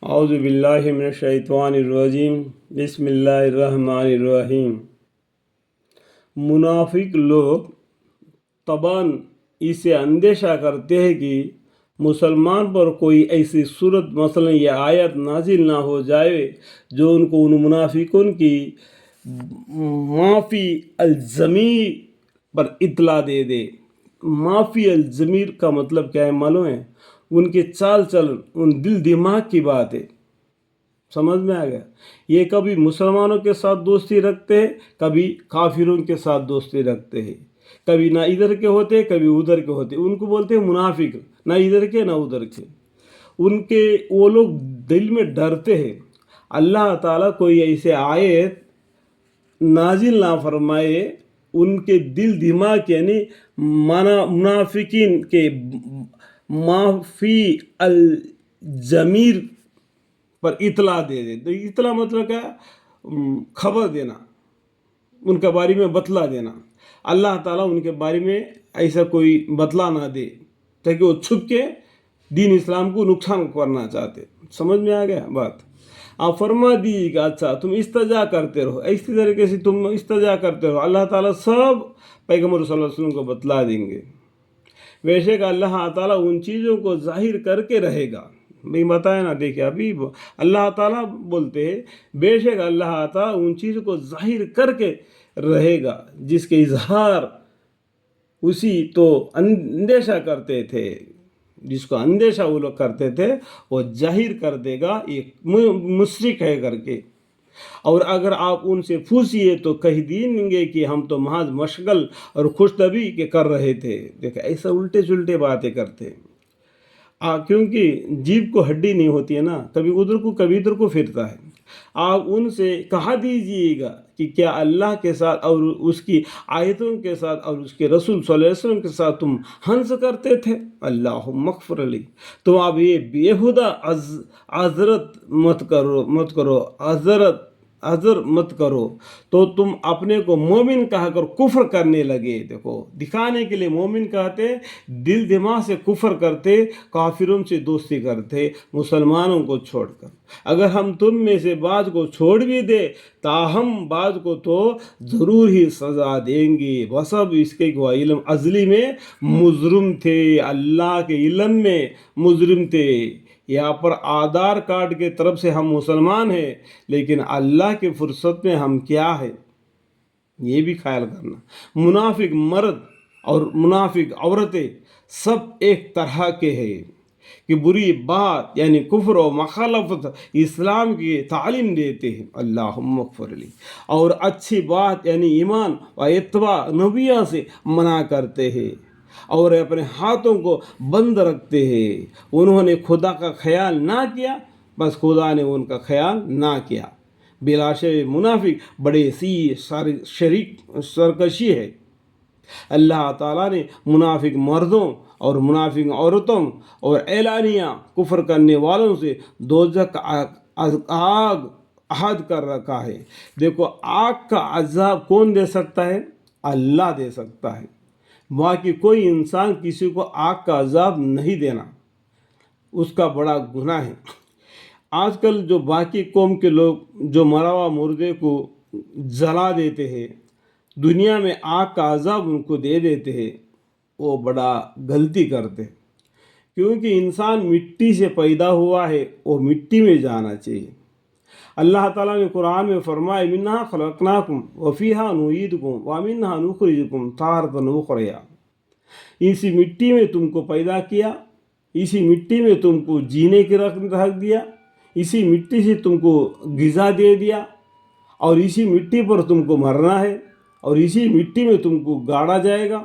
اعوذ باللہ من الشیطان الرجیم بسم اللہ الرحمن الرحیم۔ منافق لوگ طبعاً اسے اندیشہ کرتے ہیں کہ مسلمان پر کوئی ایسی صورت مثلا یہ آیت نازل نہ ہو جائے جو ان کو ان منافقوں کی معافی الضمیر پر اطلاع دے دے۔ معافی الضمیر کا مطلب کیا ہے معلوم ہے؟ ان کے چال چلن، ان دل دماغ کی بات ہے، سمجھ میں آ گیا؟ یہ کبھی مسلمانوں کے ساتھ دوستی رکھتے ہیں، کبھی کافروں کے ساتھ دوستی رکھتے ہیں، کبھی نہ ادھر کے ہوتے کبھی ادھر کے ہوتے، ان کو بولتے ہیں منافق، نہ ادھر کے نہ ادھر کے۔ ان کے وہ لوگ دل میں ڈرتے ہیں اللہ تعالیٰ کوئی ایسے آیت نازل نہ فرمائے ان کے دل دماغ یعنی منافقین کے معافی الضمیر پر اطلاع دے دے۔ تو اطلاع مطلب کیا؟ خبر دینا، ان کے بارے میں بتلا دینا۔ اللہ تعالیٰ ان کے بارے میں ایسا کوئی بتلا نہ دے تاکہ وہ چھپ کے دین اسلام کو نقصان کرنا چاہتے۔ سمجھ میں آ گیا بات؟ آپ فرما دیجیے کہ اچھا تم استجا کرتے رہو، اسی طریقے سے تم استجا کرتے رہو، اللہ تعالیٰ سب پیغمبر صلی اللہ علیہ وسلم کو بتلا دیں گے۔ ویسے کہ اللہ تعالیٰ ان چیزوں کو ظاہر کر کے رہے گا۔ میں بتایا نا، دیکھیں ابھی اللہ تعالیٰ بولتے ہیں بے شک اللہ تعالیٰ ان چیزوں کو ظاہر کر کے رہے گا جس کے اظہار اسی تو اندیشہ کرتے تھے، جس کو اندیشہ وہ لوگ کرتے تھے وہ ظاہر کر دے گا ایک مشرک ہے کر کے۔ اور اگر آپ ان سے پوچھیے تو کہہ دیں گے کہ ہم تو محض مشغل اور خوش طبعی کے کر رہے تھے۔ دیکھیں ایسا الٹے سلٹے باتیں کرتے ہیں، کیونکہ جیب کو ہڈی نہیں ہوتی ہے نا، کبھی ادھر کو کبھی ادھر کو پھرتا ہے۔ آپ ان سے کہا دیجئے گا کہ کیا اللہ کے ساتھ اور اس کی آیتوں کے ساتھ اور اس کے رسول صلی اللہ علیہ وسلم کے ساتھ تم ہنس کرتے تھے؟ اللہم اغفر لی۔ تو اب یہ بیہودہ عذرت مت کرو، عذر مت کرو، تو تم اپنے کو مومن کہا کر کفر کرنے لگے۔ دیکھو دکھانے کے لیے مومن کہتے، دل دماغ سے کفر کرتے، کافروں سے دوستی کرتے مسلمانوں کو چھوڑ کر۔ اگر ہم تم میں سے بعض کو چھوڑ بھی دے تاہم بعض کو تو ضرور ہی سزا دیں گے۔ وسب اس کے علم ازلی میں مجرم تھے، اللہ کے علم میں مجرم تھے۔ یہاں پر آدھار کارڈ کے طرف سے ہم مسلمان ہیں، لیکن اللہ کی فرصت میں ہم کیا ہے یہ بھی خیال کرنا۔ منافق مرد اور منافق عورتیں سب ایک طرح کے ہیں کہ بری بات یعنی کفر و مخالفت اسلام کی تعلیم دیتے ہیں، اللہم اغفر لی، اور اچھی بات یعنی ایمان و اتباع نبیوں سے منع کرتے ہیں اور اپنے ہاتھوں کو بند رکھتے ہیں۔ انہوں نے خدا کا خیال نہ کیا، بس خدا نے ان کا خیال نہ کیا۔ بلا شک منافق بڑے سی شریک سرکشی ہے۔ اللہ تعالیٰ نے منافق مردوں اور منافق عورتوں اور اعلانیہ کفر کرنے والوں سے دوزخ آگ عہد کر رکھا ہے۔ دیکھو آگ کا عذاب کون دے سکتا ہے؟ اللہ دے سکتا ہے، باقی کوئی انسان کسی کو آگ کا عذاب نہیں دینا، اس کا بڑا گناہ ہے۔ آج کل جو باقی قوم کے لوگ جو مرا ہوا مردے کو جلا دیتے ہیں، دنیا میں آگ کا عذاب ان کو دے دیتے ہیں، وہ بڑا غلطی کرتے ہیں، کیونکہ انسان مٹی سے پیدا ہوا ہے، وہ مٹی میں جانا چاہیے۔ اللہ تعالیٰ نے قرآن میں فرمایا منہا خلقناکم وفیہا نعیدکم ومنہا نخرجکم تارۃ اخری۔ اسی مٹی میں تم کو پیدا کیا، اسی مٹی میں تم کو جینے کی رکھ دیا، اسی مٹی سے تم کو غذا دے دیا، اور اسی مٹی پر تم کو مرنا ہے، اور اسی مٹی میں تم کو گاڑا جائے گا،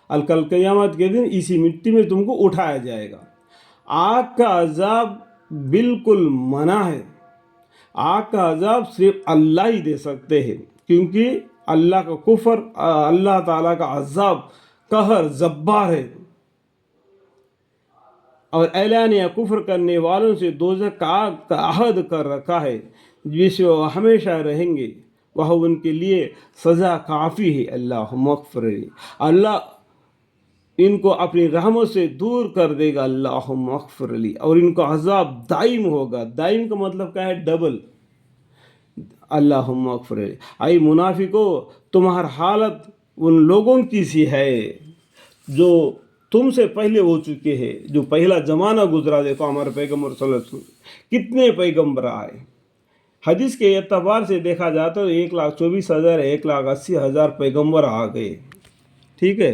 کل قیامت کے دن اسی مٹی میں تم کو اٹھایا جائے گا۔ آگ کا عذاب بالکل منع ہے، آگ کا عذاب صرف اللہ ہی دے سکتے ہیں، کیونکہ اللہ کا کفر، اللہ تعالیٰ کا عذاب قہر جبار ہے، اور اعلانیہ کفر کرنے والوں سے دوزخ کا آگ کا عہد کر رکھا ہے جس وہ ہمیشہ رہیں گے، وہ ان کے لیے سزا کافی ہے۔ اللہم اغفر لی۔ اللہ ان کو اپنی رحمت سے دور کر دے گا اللہم اغفر لی، اور ان کا عذاب دائم ہوگا. دائم کا مطلب کیا ہے؟ ڈبل. اللہم اغفر لی. اے منافقو، تمہار حالت ان لوگوں کی سی ہے جو تم سے پہلے ہو چکے ہیں، جو پہلا زمانہ گزرا. دیکھو ہمارے پیغمبر صلی اللہ علیہ وسلم کتنے پیغمبر آئے. حدیث کے اعتبار سے دیکھا جاتا تو 1,24,000 1,80,000 پیغمبر آ گئے. ٹھیک ہے.